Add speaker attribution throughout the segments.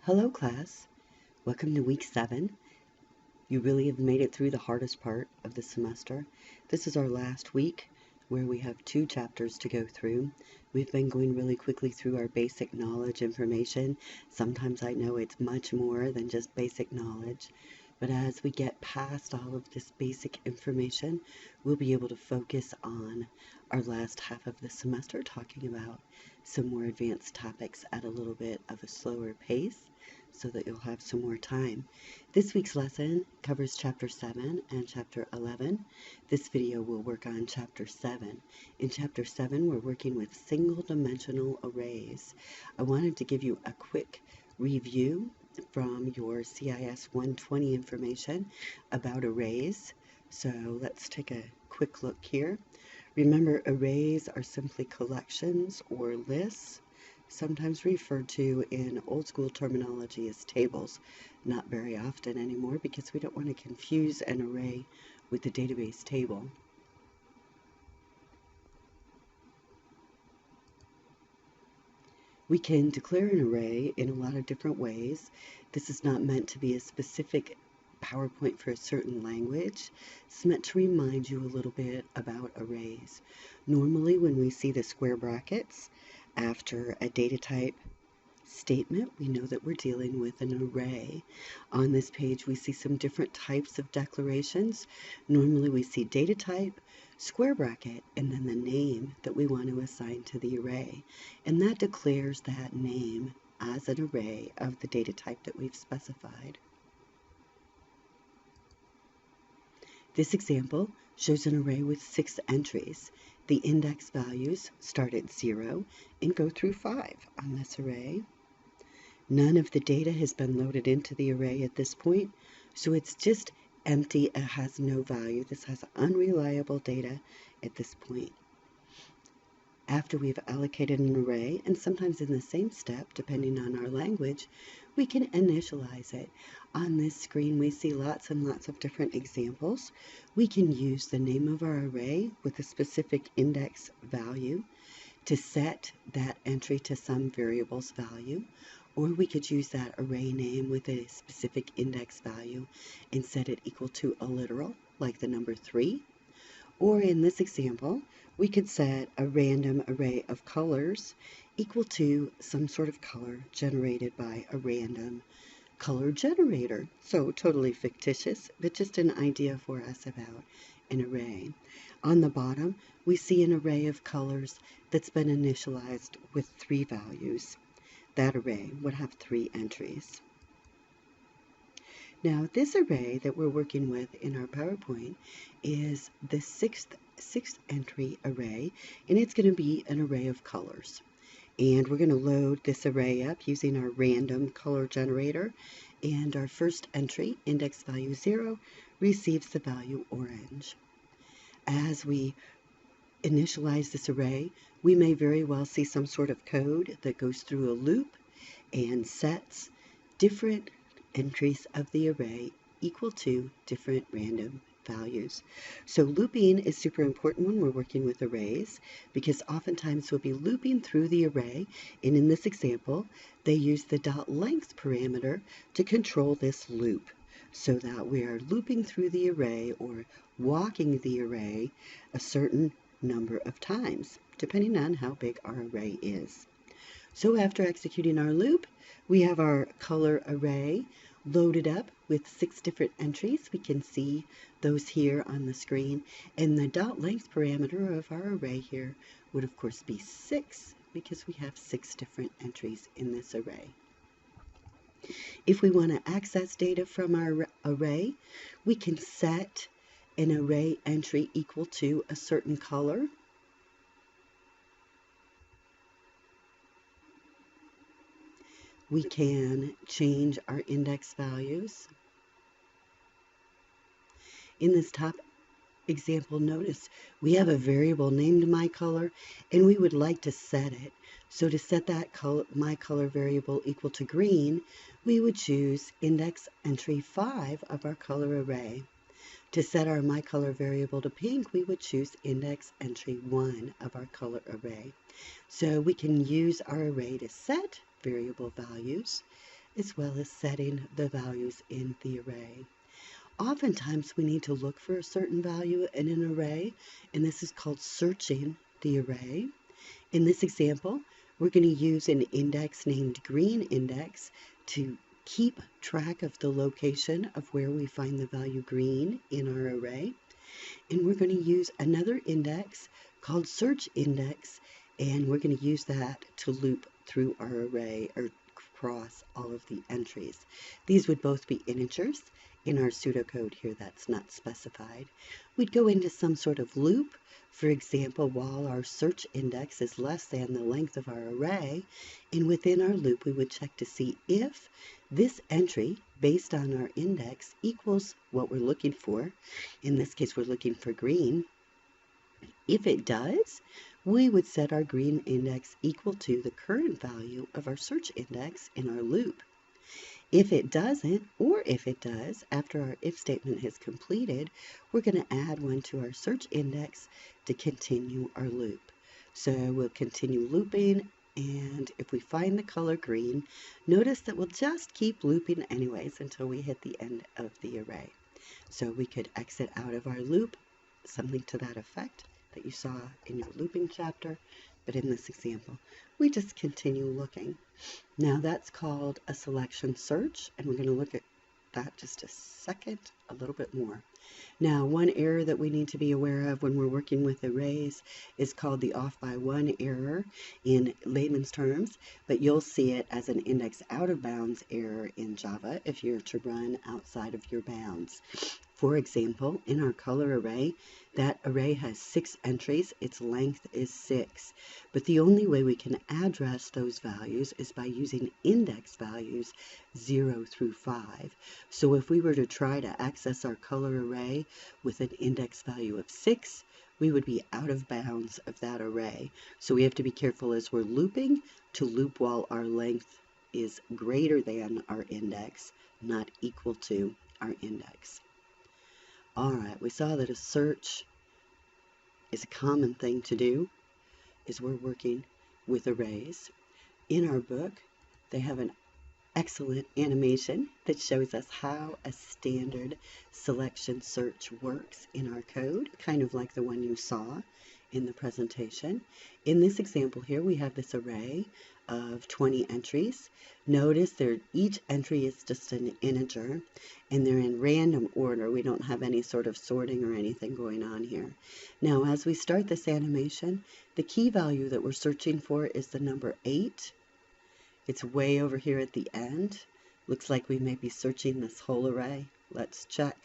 Speaker 1: Hello class, welcome to week 7. You really have made it through the hardest part of the semester. This is our last week where we have 2 chapters to go through. We've been going really quickly through our basic knowledge information. Sometimes I know it's much more than just basic knowledge, but as we get past all of this basic information, we'll be able to focus on our last half of the semester talking about some more advanced topics at a little bit of a slower pace so that you'll have some more time. This week's lesson covers Chapter 7 and Chapter 11. This video will work on Chapter 7. In Chapter 7, we're working with single-dimensional arrays. I wanted to give you a quick review from your CIS170 information about arrays. So let's take a quick look here. Remember, arrays are simply collections or lists, sometimes referred to in old school terminology as tables. Not very often anymore because we don't want to confuse an array with the database table. We can declare an array in a lot of different ways. This is not meant to be a specific PowerPoint for a certain language. It's meant to remind you a little bit about arrays. Normally when we see the square brackets after a data type statement, we know that we're dealing with an array. On this page we see some different types of declarations. Normally we see data type, square bracket, and then the name that we want to assign to the array. And that declares that name as an array of the data type that we've specified. This example shows an array with 6 entries. The index values start at 0 and go through 5 on this array. None of the data has been loaded into the array at this point, so it's just empty. It has no value. This has unreliable data at this point. After we've allocated an array, and sometimes in the same step, depending on our language, we can initialize it. On this screen, we see lots and lots of different examples. We can use the name of our array with a specific index value to set that entry to some variable's value, or we could use that array name with a specific index value and set it equal to a literal, like the number 3. Or in this example, we could set a random array of colors equal to some sort of color generated by a random color generator. So totally fictitious, but just an idea for us about an array. On the bottom, we see an array of colors that's been initialized with 3 values. That array would have 3 entries. Now, this array that we're working with in our PowerPoint is the sixth entry array, and it's going to be an array of colors. And we're going to load this array up using our random color generator, and our first entry, index value 0, receives the value orange. As we initialize this array, we may very well see some sort of code that goes through a loop and sets different entries of the array equal to different random values. So looping is super important when we're working with arrays because oftentimes we'll be looping through the array, and in this example they use the .length parameter to control this loop so that we are looping through the array or walking the array a certain number of times depending on how big our array is. So after executing our loop, we have our color array loaded up with 6 different entries. We can see those here on the screen. And the .length parameter of our array here would of course be 6 because we have 6 different entries in this array. If we want to access data from our array, we can set an array entry equal to a certain color. We can change our index values. In this top example, notice we have a variable named myColor, and we would like to set it. So to set that myColor variable equal to green, we would choose index entry 5 of our color array. To set our myColor variable to pink, we would choose index entry 1 of our color array. So we can use our array to set variable values, as well as setting the values in the array. Oftentimes we need to look for a certain value in an array, and this is called searching the array. In this example, we're going to use an index named green index to keep track of the location of where we find the value green in our array. And we're going to use another index called search index, and we're going to use that to loop through our array or across all of the entries. These would both be integers. In our pseudocode here, that's not specified. We'd go into some sort of loop. For example, while our search index is less than the length of our array, and within our loop we would check to see if this entry based on our index equals what we're looking for. In this case, we're looking for green. If it does, we would set our green index equal to the current value of our search index in our loop. If it doesn't, or if it does, after our if statement has completed, we're going to add one to our search index to continue our loop. So we'll continue looping, and if we find the color green, notice that we'll just keep looping anyways until we hit the end of the array. So we could exit out of our loop, something to that effect that you saw in your looping chapter, but in this example, we just continue looking. Now that's called a selection search, and we're going to look at that just a second, a little bit more. Now, one error that we need to be aware of when we're working with arrays is called the off by one error in layman's terms, but you'll see it as an index out of bounds error in Java if you're to run outside of your bounds. For example, in our color array, that array has 6 entries, its length is 6. But the only way we can address those values is by using index values 0 through 5. So if we were to try to access our color array with an index value of 6, we would be out of bounds of that array. So we have to be careful as we're looping to loop while our length is greater than our index, not equal to our index. All right, we saw that a search is a common thing to do as we're working with arrays. In our book, they have an excellent animation that shows us how a standard selection search works in our code, kind of like the one you saw in the presentation. In this example here, we have this array of 20 entries. Notice each entry is just an integer, and they're in random order. We don't have any sort of sorting or anything going on here. Now, as we start this animation, the key value that we're searching for is the number 8. It's way over here at the end. Looks like we may be searching this whole array. Let's check.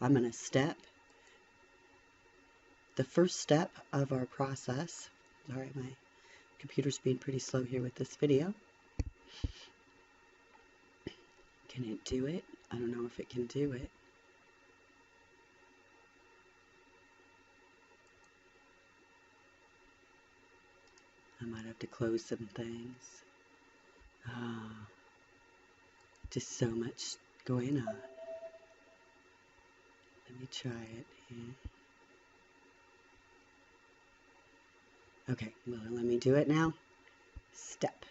Speaker 1: I'm going to step. The first step of our process, sorry, my computer's being pretty slow here with this video. Can it do it? I don't know if it can do it. I might have to close some things. Ah, just so much going on. Let me try it here. Okay, well, let me do it now. Step.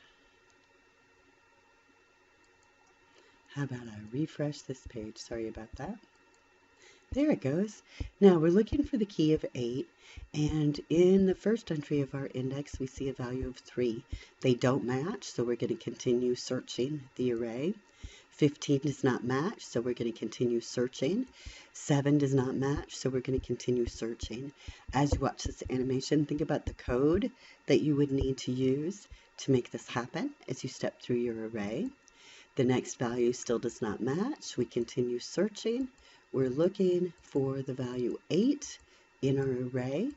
Speaker 1: How about I refresh this page? Sorry about that. There it goes. Now we're looking for the key of 8, and in the first entry of our index we see a value of 3. They don't match, so we're going to continue searching the array. 15 does not match, so we're going to continue searching. 7 does not match, so we're going to continue searching. As you watch this animation, think about the code that you would need to use to make this happen as you step through your array. The next value still does not match. We continue searching. We're looking for the value 8 in our array.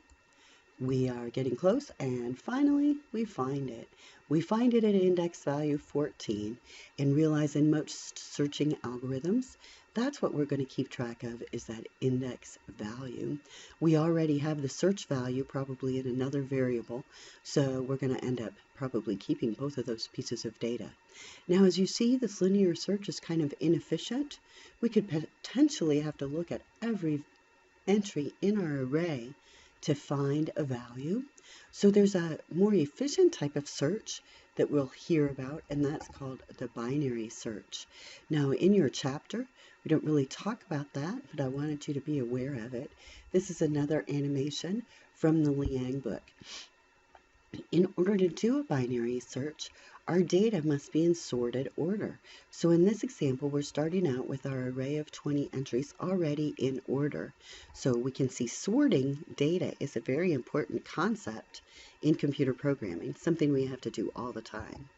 Speaker 1: We are getting close, and finally we find it. We find it at index value 14, and realize in most searching algorithms, that's what we're going to keep track of, is that index value. We already have the search value probably in another variable, so we're going to end up probably keeping both of those pieces of data. Now, as you see, this linear search is kind of inefficient. We could potentially have to look at every entry in our array to find a value. So there's a more efficient type of search that we'll hear about, and that's called the binary search. Now, in your chapter, we don't really talk about that, but I wanted you to be aware of it. This is another animation from the Liang book. In order to do a binary search, our data must be in sorted order. So in this example, we're starting out with our array of 20 entries already in order. So we can see sorting data is a very important concept in computer programming, something we have to do all the time.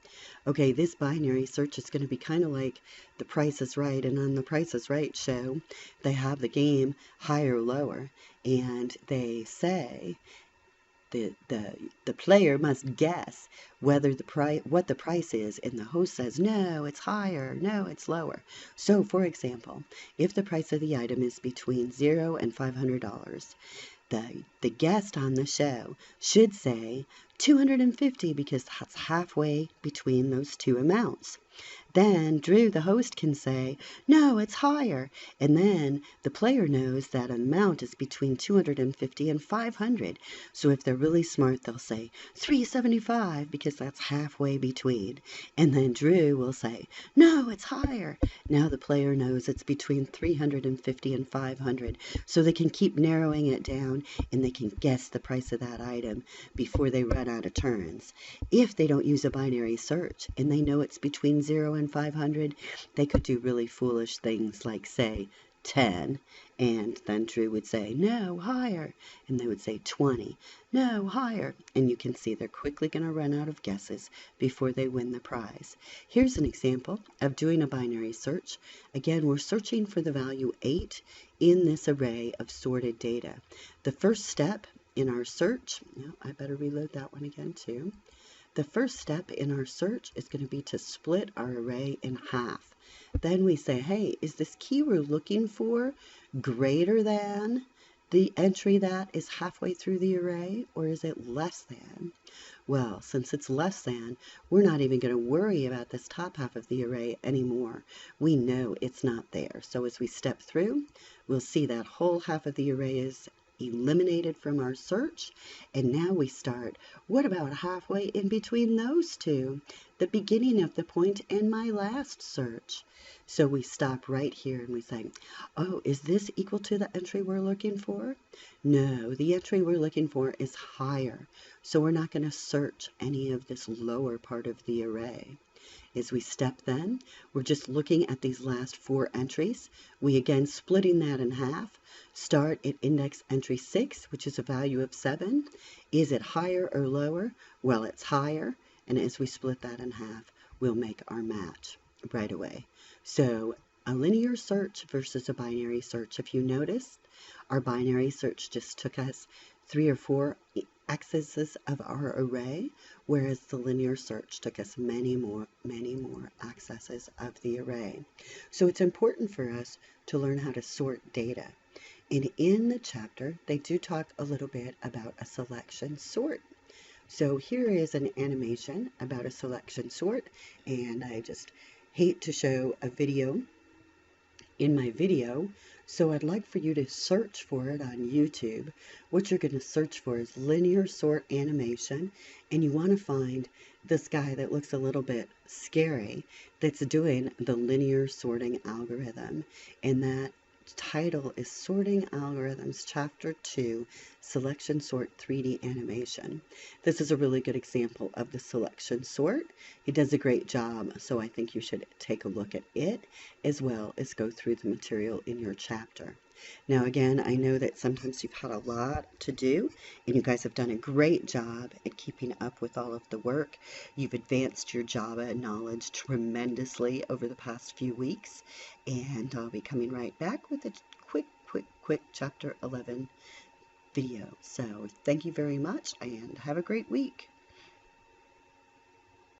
Speaker 1: Okay, this binary search is going to be kind of like The Price is Right, and on The Price is Right show, they have the game higher or lower, and they say the player must guess whether what the price is, and the host says no, it's higher, no, it's lower. So for example, if the price of the item is between $0 and $500, the guest on the show should say 250 because that's halfway between those two amounts. Then Drew, the host, can say, no, it's higher. And then the player knows that an amount is between 250 and 500. So if they're really smart, they'll say 375 because that's halfway between. And then Drew will say, no, it's higher. Now the player knows it's between 350 and 500. So they can keep narrowing it down and they can guess the price of that item before they run out of turns. If they don't use a binary search and they know it's between 0 and 500, they could do really foolish things like say 10, and then Drew would say no, higher, and they would say 20, no, higher, and you can see they're quickly going to run out of guesses before they win the prize. Here's an example of doing a binary search. Again, we're searching for the value 8 in this array of sorted data. The first step in our search, I better reload that one again too. The first step in our search is going to be to split our array in half. Then we say, hey, is this key we're looking for greater than the entry that is halfway through the array, or is it less than? Well, since it's less than, we're not even going to worry about this top half of the array anymore. We know it's not there. So as we step through, we'll see that whole half of the array is eliminated from our search, and now we start, what about halfway in between those two, the beginning of the point and my last search? So we stop right here and we say, oh, is this equal to the entry we're looking for? No, the entry we're looking for is higher, so we're not going to search any of this lower part of the array. As we step then, we're just looking at these last 4 entries. We again splitting that in half. Start at index entry 6, which is a value of 7. Is it higher or lower? Well, it's higher. And as we split that in half, we'll make our match right away. So a linear search versus a binary search. If you notice, our binary search just took us 3 or 4 accesses of our array, whereas the linear search took us many more accesses of the array. So it's important for us to learn how to sort data. And in the chapter, they do talk a little bit about a selection sort. So here is an animation about a selection sort, and I just hate to show a video in my video, so I'd like for you to search for it on YouTube. What you're going to search for is linear sort animation, and you want to find this guy that looks a little bit scary that's doing the linear sorting algorithm, and that title is Sorting Algorithms Chapter 2 Selection Sort 3D Animation. This is a really good example of the selection sort. He does a great job, so I think you should take a look at it as well as go through the material in your chapter. Now again, I know that sometimes you've had a lot to do, and you guys have done a great job at keeping up with all of the work. You've advanced your Java knowledge tremendously over the past few weeks, and I'll be coming right back with a quick Chapter 11 video. So thank you very much, and have a great week.